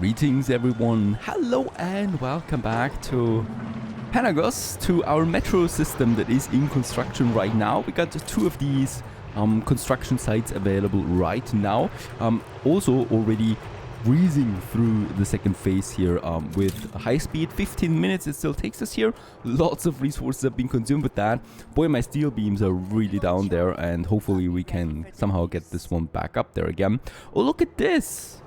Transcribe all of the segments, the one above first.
Greetings everyone, hello and welcome back to Panagos, to our metro system that is in construction right now. We got two of these construction sites available right now. Also already breezing through the second phase here with high speed, 15 minutes it still takes us here. Lots of resources have been consumed with that. Boy, my steel beams are really down there, and hopefully we can somehow get this one back up there again. Oh, look at this!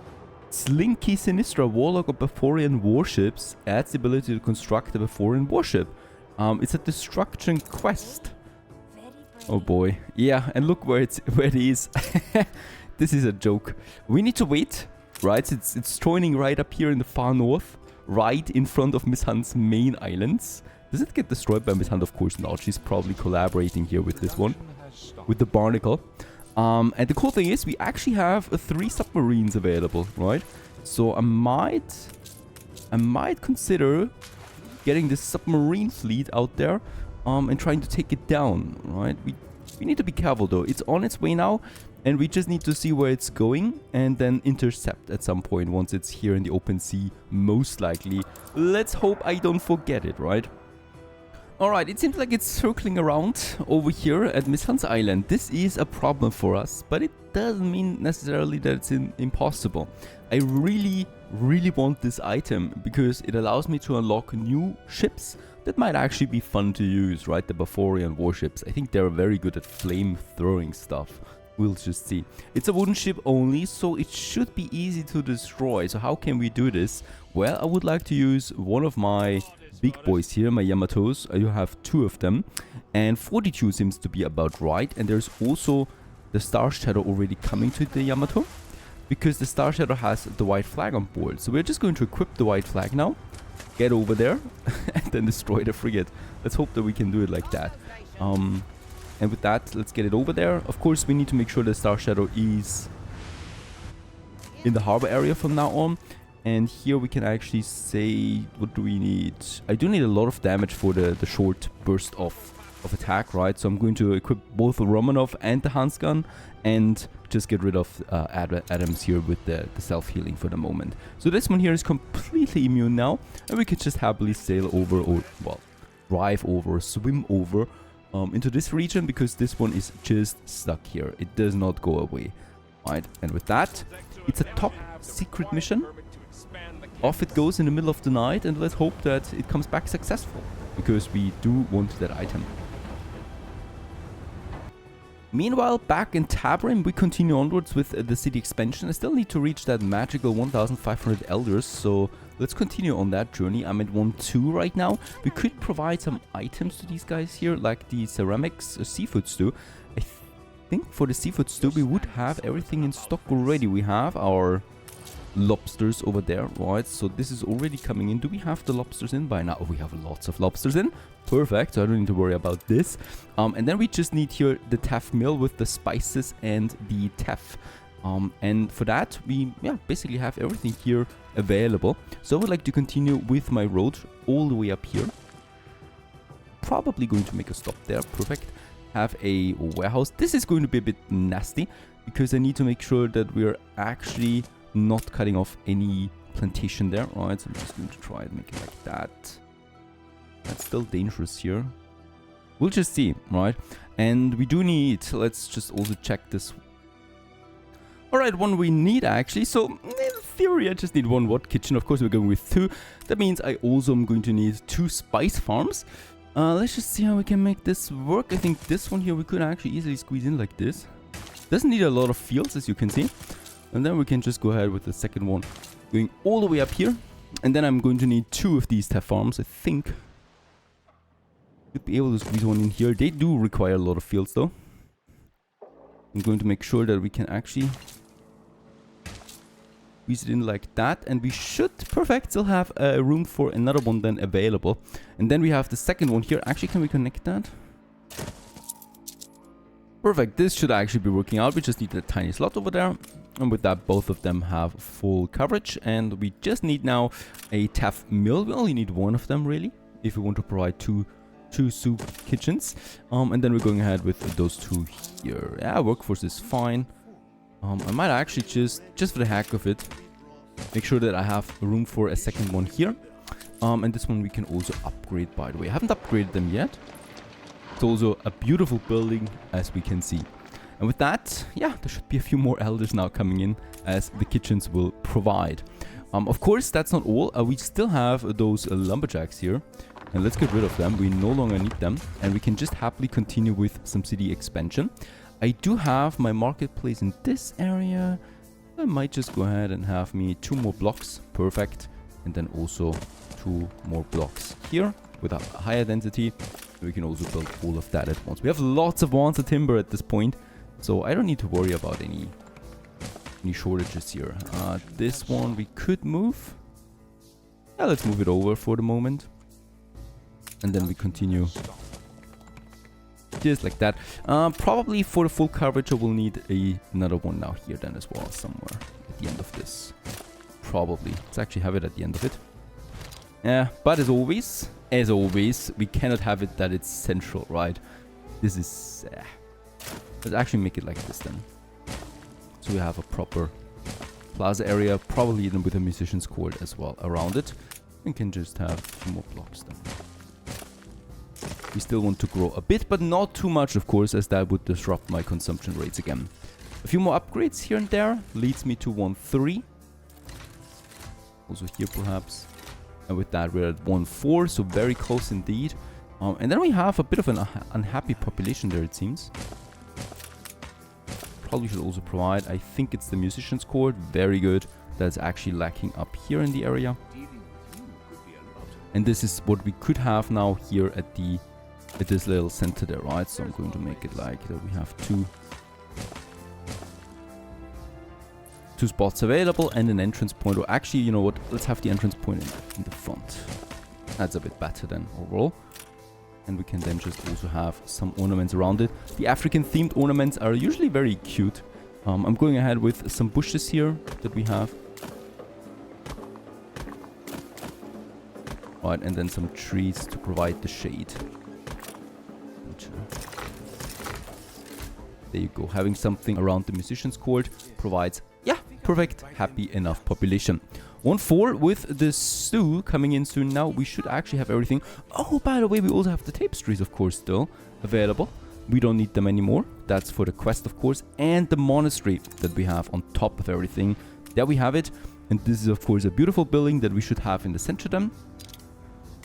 Slinky Sinistra, Warlock of Beforian Warships, adds the ability to construct a Beforian warship. It's a destruction quest. Oh boy. Yeah, and look where it is. This is a joke. We need to wait, right? It's joining right up here in the far north, right in front of Miss Hunt's main islands. Does it get destroyed by Miss Hunt? Of course not. She's probably collaborating here with this one, with the Barnacle. And the cool thing is we actually have 3 submarines available, right? So I might consider getting this submarine fleet out there and trying to take it down, right? We need to be careful though. It's on its way now, and we just need to see where it's going and then intercept at some point once it's here in the open sea, most likely. Let's hope I don't forget it, right? Alright, it seems like it's circling around over here at Miss Hunt's Island. This is a problem for us, but it doesn't mean necessarily that it's impossible. I really want this item because it allows me to unlock new ships that might actually be fun to use, right? The Beforian warships. I think they're very good at flame-throwing stuff. We'll just see. It's a wooden ship only, so it should be easy to destroy. So how can we do this? Well, I would like to use one of my big boys here, my Yamatos. I do have 2 of them, and 42 seems to be about right. And there's also the Star Shadow already coming to the Yamato, because the Star Shadow has the white flag on board. So we're just going to equip the white flag now, get over there, and then destroy the frigate. Let's hope that we can do it like that. And with that, let's get it over there. Of course, we need to make sure the Star Shadow is in the harbor area from now on. And here we can actually say, what do we need? I do need a lot of damage for the short burst of attack, right? So I'm going to equip both the Romanov and the Hans gun and just get rid of Adams here with the self-healing for the moment. So this one here is completely immune now, and we can just happily sail over, or well, drive over, swim over into this region, because this one is just stuck here. It does not go away, right? And with that, it's a top secret mission. Off it goes in the middle of the night, and let's hope that it comes back successful, because we do want that item. Meanwhile, back in Tabrim, we continue onwards with the city expansion. I still need to reach that magical 1,500 elders, so let's continue on that journey. I'm at 1-2 right now. We could provide some items to these guys here, like the ceramics seafood stew. I think for the seafood stew we would have everything in stock already. We have our lobsters over there, right? So this is already coming in. Do we have the lobsters in by now? Oh, we have lots of lobsters in. Perfect, so I don't need to worry about this. And then we just need here the teff mill with the spices and the teff. And for that, we basically have everything here available. So I would like to continue with my road all the way up here. Probably going to make a stop there. Perfect. Have a warehouse. This is going to be a bit nasty, because I need to make sure that we're actually not cutting off any plantation there. Alright, so I'm just going to try and make it like that. That's still dangerous here. We'll just see, right? And we do need, let's just also check this. Alright, one we need actually. So in theory I just need 1 wood kitchen. Of course we're going with 2. That means I also am going to need 2 spice farms. Let's just see how we can make this work. I think this one here we could actually easily squeeze in like this. Doesn't need a lot of fields, as you can see. And then we can just go ahead with the second one, going all the way up here. And then I'm going to need 2 of these teff farms, I think. Could be able to squeeze one in here. They do require a lot of fields though. I'm going to make sure that we can actually squeeze it in like that. And we should, perfect, still have room for another one then available. And then we have the second one here. Actually, can we connect that? Perfect, this should actually be working out. We just need a tiny slot over there. And with that, both of them have full coverage. And we just need now a teff mill. We only need 1 of them, really, if we want to provide two soup kitchens. And then we're going ahead with those 2 here. Yeah, workforce is fine. I might actually just for the heck of it, Make sure that I have room for a second one here. And this one we can also upgrade, by the way. I haven't upgraded them yet. It's also a beautiful building, as we can see. And with that, yeah, there should be a few more elders now coming in, as the kitchens will provide. Of course, that's not all. We still have those lumberjacks here. And let's get rid of them. We no longer need them. And we can just happily continue with some city expansion. I do have my marketplace in this area. I might just go ahead and have me 2 more blocks. Perfect. And then also 2 more blocks here with a higher density. We can also build all of that at once. We have lots of wands of timber at this point. So I don't need to worry about any shortages here. This one we could move. Yeah, let's move it over for the moment. And then we continue just like that. Probably for the full coverage I will need another one now here then as well, somewhere at the end of this. Probably. Let's actually have it at the end of it. Yeah, but as always, we cannot have it that it's central, right? This is... let's actually make it like this then. So we have a proper plaza area, probably even with a musician's court as well around it. We can just have 2 more blocks then. We still want to grow a bit, but not too much, of course, as that would disrupt my consumption rates again. A few more upgrades here and there leads me to 1.3. Also here perhaps. And with that we're at 1.4, so very close indeed. And then we have a bit of an unhappy population there, it seems. Probably should also provide, I think it's the musician's court. Very good. That's actually lacking up here in the area. And this is what we could have now here at this little center there, right? So I'm going to make it like that we have two spots available and an entrance point. Or actually, you know what? Let's have the entrance point in the front. That's a bit better than overall. And we can then just also have some ornaments around it. The African themed ornaments are usually very cute. I'm going ahead with some bushes here that we have. Right, and then some trees to provide the shade. There you go. Having something around the musician's court provides, yeah, perfect, happy enough population. 1.4 with the stew coming in soon now. We should actually have everything. Oh, by the way, we also have the tapestries, of course, still available. We don't need them anymore. That's for the quest, of course. And the monastery that we have on top of everything. There we have it. And this is, of course, a beautiful building that we should have in the center then.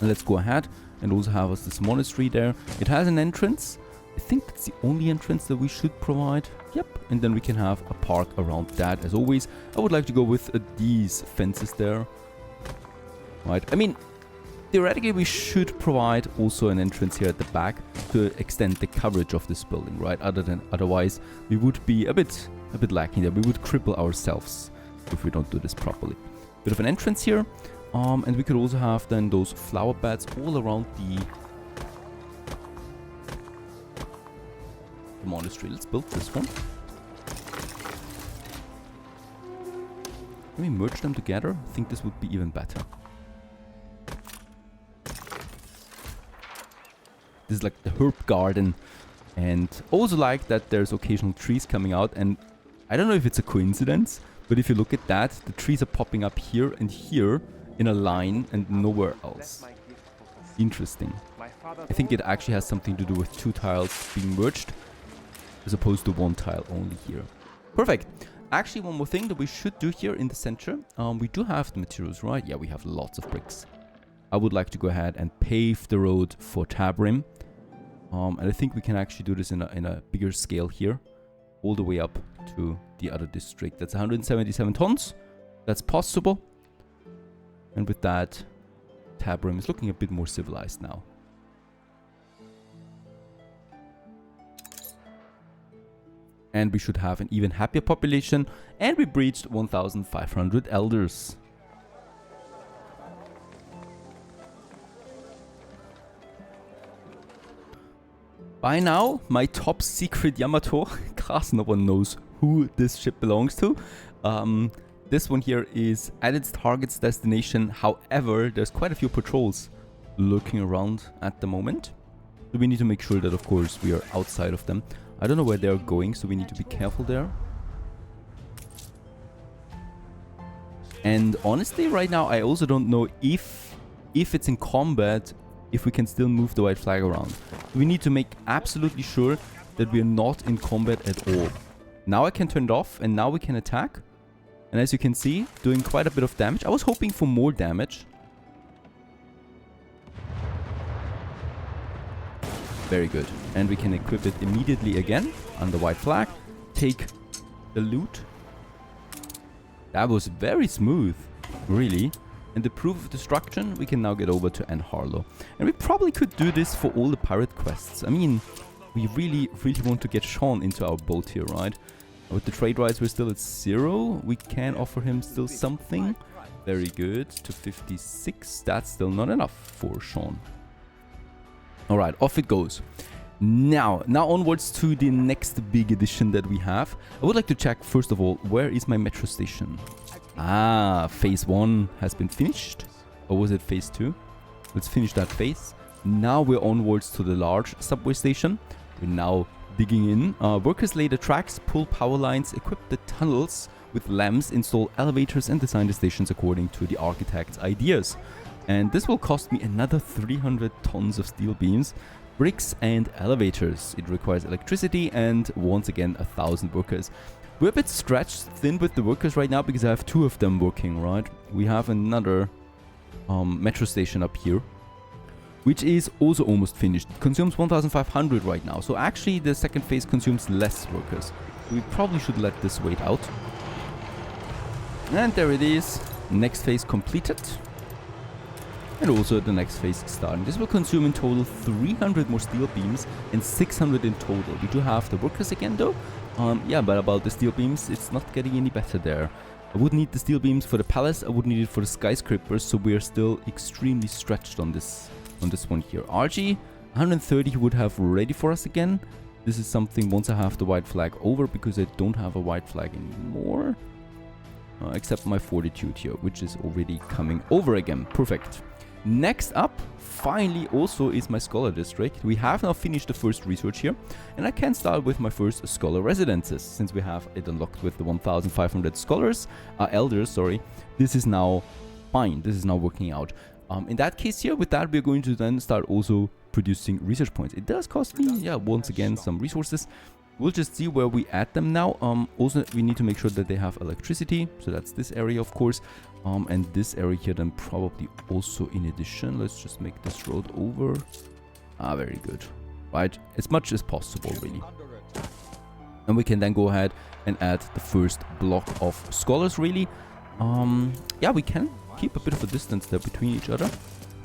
And let's go ahead and also have us this monastery there. It has an entrance. I think that's the only entrance that we should provide. Yep. And then we can have a park around that. As always, I would like to go with these fences there. Right. I mean, theoretically, we should provide also an entrance here at the back to extend the coverage of this building, right? Otherwise, we would be a bit lacking there. We would cripple ourselves if we don't do this properly. Bit of an entrance here. And we could also have then those flower beds all around the monastery. Let's build this one. Can we merge them together? I think this would be even better. This is like the herb garden. And also like that there's occasional trees coming out. And I don't know if it's a coincidence, but if you look at that, the trees are popping up here and here in a line and nowhere else. Interesting. I think it actually has something to do with 2 tiles being merged as opposed to 1 tile only here. Perfect. Actually, one more thing that we should do here in the center. We do have the materials, right? Yeah, we have lots of bricks. I would like to go ahead and pave the road for Tabrim. And I think we can actually do this in a bigger scale here. All the way up to the other district. That's 177 tons. That's possible. And with that, Tabrim is looking a bit more civilized now. And we should have an even happier population. And we breached 1,500 elders. By now, my top secret Yamato, class, no one knows who this ship belongs to. This one here is at its target's destination. However, there's quite a few patrols looking around at the moment. So we need to make sure that, of course, we are outside of them. I don't know where they're going, so we need to be careful there. And honestly, right now, I also don't know if it's in combat, if we can still move the white flag around. We need to make absolutely sure that we are not in combat at all. Now I can turn it off, and now we can attack. And as you can see, doing quite a bit of damage. I was hoping for more damage. Very good. And we can equip it immediately again on the white flag. Take the loot. That was very smooth, really. And the proof of destruction, we can now get over to Ann Harlow. And we probably could do this for all the pirate quests. I mean, we really want to get Sean into our boat here, right? With the trade rights, we're still at 0. We can offer him still something. Very good. To 56. That's still not enough for Sean. Alright, off it goes. Now onwards to the next big addition that we have. I would like to check, first of all, where is my metro station? Ah, phase 1 has been finished. Or was it phase 2? Let's finish that phase. Now we're onwards to the large subway station. We're now digging in. Workers lay the tracks, pull power lines, equip the tunnels with lamps, install elevators, and design the stations according to the architect's ideas. And this will cost me another 300 tons of steel beams, bricks, and elevators. It requires electricity and, once again, 1,000 workers. We're a bit stretched thin with the workers right now because I have 2 of them working, right? We have another metro station up here, which is also almost finished. It consumes 1,500 right now. So actually the second phase consumes less workers. We probably should let this wait out. And there it is. Next phase completed. And also the next phase starting. This will consume in total 300 more steel beams and 600 in total. We do have the workers again though. Yeah, but about the steel beams, it's not getting any better there. I would need the steel beams for the palace. I would need it for the skyscrapers. So we are still extremely stretched on this one here. RG 130 would have ready for us again. This is something once I have the white flag over, because I don't have a white flag anymore. Except my fortitude here, which is already coming over again. Perfect. Next up, finally, also is my scholar district. We have now finished the first research here, and I can start with my first scholar residences, since we have it unlocked with the 1,500 scholars, elders, sorry. This is now fine. This is now working out. In that case here, with that, we're going to then start also producing research points. It does cost me, yeah, once again, some resources. We'll just see where we add them now. Also, we need to make sure that they have electricity. So that's this area, of course. And this area here then probably also in addition. Let's just make this road over. Ah, very good. Right, as much as possible, really. And we can then go ahead and add the first block of scholars, really. Yeah, we can keep a bit of a distance there between each other.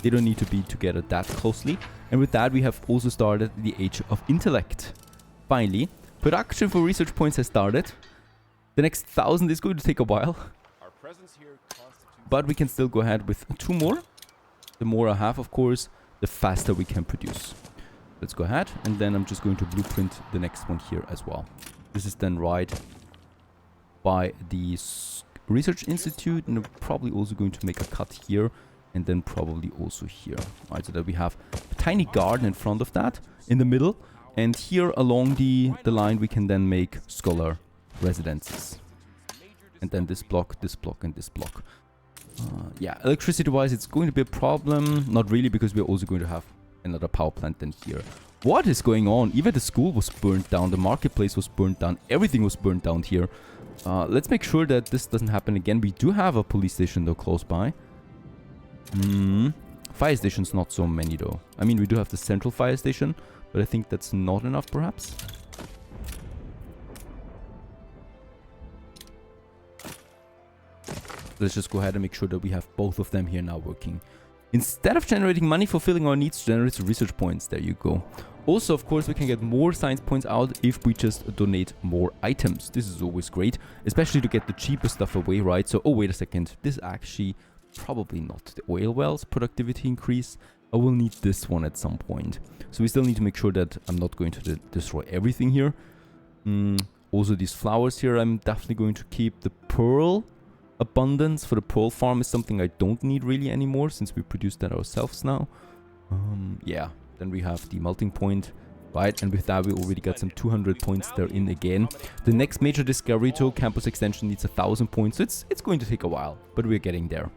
They don't need to be together that closely. And with that, we have also started the Age of Intellect. Finally, production for research points has started. The next 1,000 is going to take a while. But we can still go ahead with 2 more. The more I have, of course, the faster we can produce. Let's go ahead, and then I'm just going to blueprint the next one here as well. This is then right by the Research Institute, and I'm probably also going to make a cut here, and then probably also here. Right, so that we have a tiny garden in front of that, in the middle, and here along the line we can then make scholar residences. And then this block, and this block. Yeah, electricity-wise, it's going to be a problem. Not really, because we're also going to have another power plant than here. What is going on? Even the school was burned down. The marketplace was burned down. Everything was burned down here. Let's make sure that this doesn't happen again. We do have a police station, though, close by. Fire stations, not so many, though. I mean, we do have the central fire station, but I think that's not enough, perhaps. Let's just go ahead and make sure that we have both of them here now working. Instead of generating money, fulfilling our needs generates research points. There you go. Also, of course, we can get more science points out if we just donate more items. This is always great, especially to get the cheaper stuff away, right? So, oh, wait a second. This is actually probably not the oil wells productivity increase. I will need this one at some point. So we still need to make sure that I'm not going to destroy everything here. Also, these flowers here, I'm definitely going to keep. The pearl abundance for the pearl farm is something I don't need really anymore, since we produce that ourselves now. Yeah, then we have the melting point. right? And with that, we already got some 200 points there in again. The next major discovery to campus extension needs 1,000 points. So it's going to take a while, but we're getting there.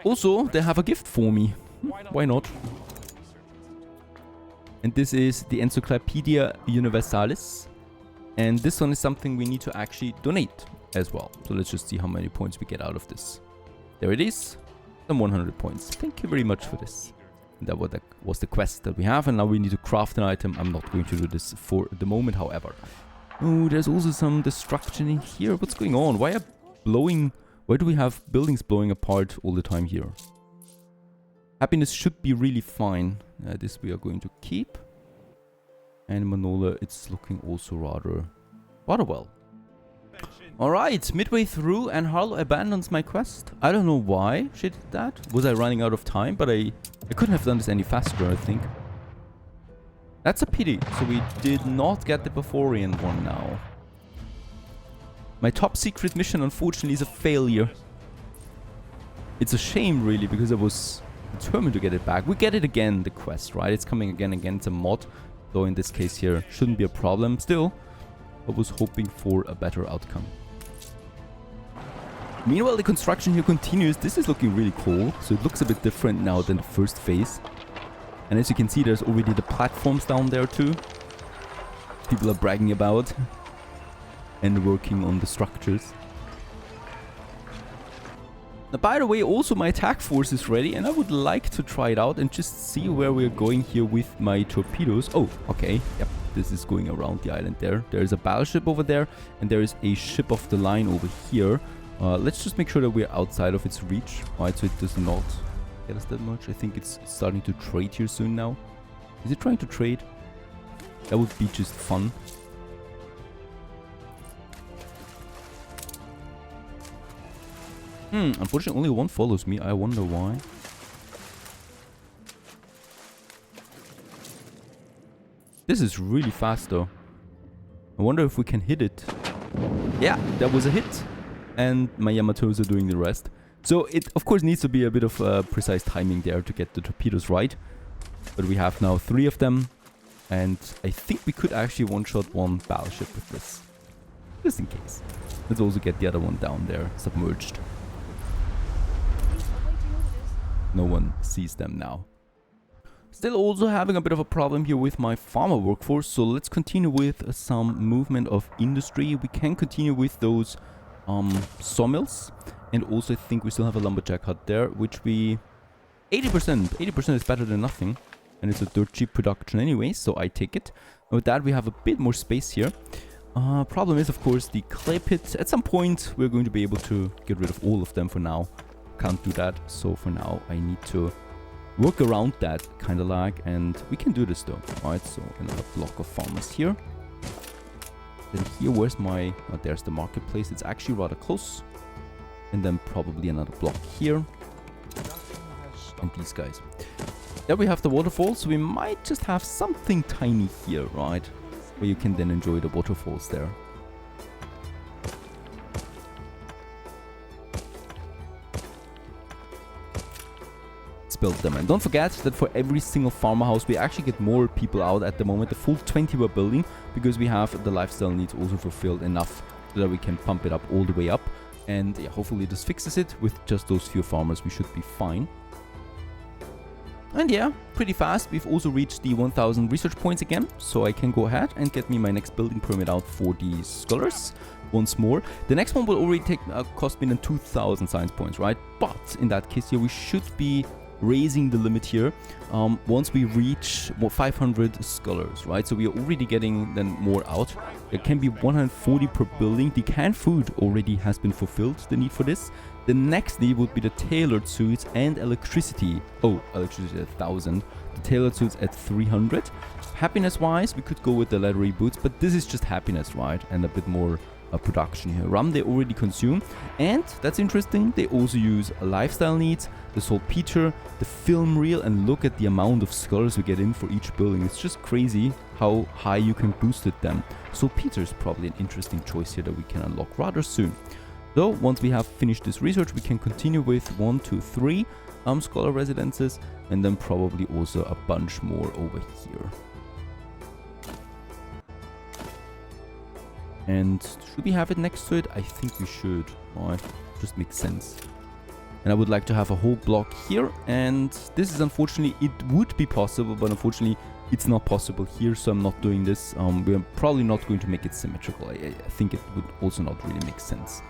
Also, they have a gift for me. Why not? And this is the Encyclopedia Universalis. And this one is something we need to actually donate as well. So let's just see how many points we get out of this. There it is. Some 100 points. Thank you very much for this. And that was the quest that we have. And now we need to craft an item. I'm not going to do this for the moment, however. Oh, there's also some destruction in here. What's going on? Why do we have buildings blowing apart all the time here? Happiness should be really fine. This we are going to keep. And Manola, it's looking also rather well. Alright, midway through and Harlow abandons my quest. I don't know why she did that. Was I running out of time? But I couldn't have done this any faster, I think. That's a pity. So we did not get the Beforian one now. My top secret mission, unfortunately, is a failure. It's a shame, really, because I was determined to get it back. We get it again, the quest, right? It's coming again. It's a mod. Though in this case here, shouldn't be a problem. Still, I was hoping for a better outcome. Meanwhile, the construction here continues. This is looking really cool. So it looks a bit different now than the first phase. And as you can see, there's already the platforms down there too. People are bragging about and working on the structures. Now, by the way, also my attack force is ready, and I would like to try it out and just see where we're going here with my torpedoes. Oh, okay. Yep, this is going around the island there. There's a battleship over there, and there is a ship of the line over here. Let's just make sure that we're outside of its reach, right? So it does not get us that much. I think it's starting to trade here soon now. Is it trying to trade? That would be just fun. Unfortunately, only one follows me. I wonder why. This is really fast, though. I wonder if we can hit it. Yeah, that was a hit. And my Yamatos are doing the rest. So it, of course, needs to be a bit of precise timing there to get the torpedoes right. But we have now 3 of them. And I think we could actually one-shot one battleship with this. Just in case. Let's also get the other one down there, submerged. No one sees them now. Still also having a bit of a problem here with my farmer workforce. So let's continue with some movement of industry. We can continue with those sawmills. And also I think we still have a lumberjack hut there, which we... 80% is better than nothing. And it's a dirt cheap production anyway, so I take it. And with that we have a bit more space here. Problem is, of course, the clay pit. At some point we're going to be able to get rid of all of them. For now can't do that, so for now I need to work around that kind of lag, and we can do this though, right? So another block of farmers here. Then here, where's my... oh, there's the marketplace. It's actually rather close. And then probably another block here. And these guys. There we have the waterfall, so we might just have something tiny here, right? Where you can then enjoy the waterfalls there. Build them, and don't forget that for every single farmhouse we actually get more people out at the moment. The full 20 we're building, because we have the lifestyle needs also fulfilled enough so that we can pump it up all the way up. And yeah, hopefully this fixes it. With just those few farmers we should be fine. And yeah, pretty fast. We've also reached the 1000 research points again, so I can go ahead and get me my next building permit out for the scholars once more. The next one will already take cost me than 2000 science points, right? But in that case here we should be raising the limit here once we reach 500 scholars, right? So we are already getting then more out. It can be 140 per building. The canned food already has been fulfilled, the need for this. The next need would be the tailored suits and electricity. Oh, electricity at 1000. The tailored suits at 300. Happiness wise, we could go with the leathery boots, but this is just happiness, right? And a bit more production here. Rum they already consume, and that's interesting, they also use lifestyle needs, the saltpeter, the film reel, and look at the amount of scholars we get in for each building. It's just crazy how high you can boost it then. Saltpeter is probably an interesting choice here that we can unlock rather soon. So once we have finished this research, we can continue with 1, 2, 3. scholar residences, and then probably also a bunch more over here. And should we have it next to it? I think we should. Right, just makes sense. And I would like to have a whole block here, and this is unfortunately, it would be possible, but unfortunately it's not possible here, so I'm not doing this. We're probably not going to make it symmetrical. I think it would also not really make sense,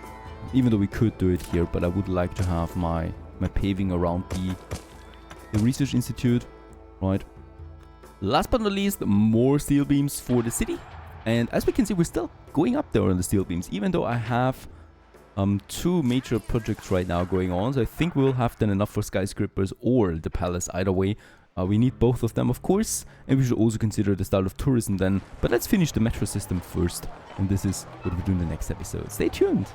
even though we could do it here, but I would like to have my paving around the research institute, right? Last but not least, more steel beams for the city. And as we can see, we're still going up there on the steel beams, even though I have 2 major projects right now going on. So I think we'll have then enough for skyscrapers or the palace. Either way, we need both of them, of course, and we should also consider the style of tourism then. But let's finish the metro system first, and this is what we'll do in the next episode. Stay tuned!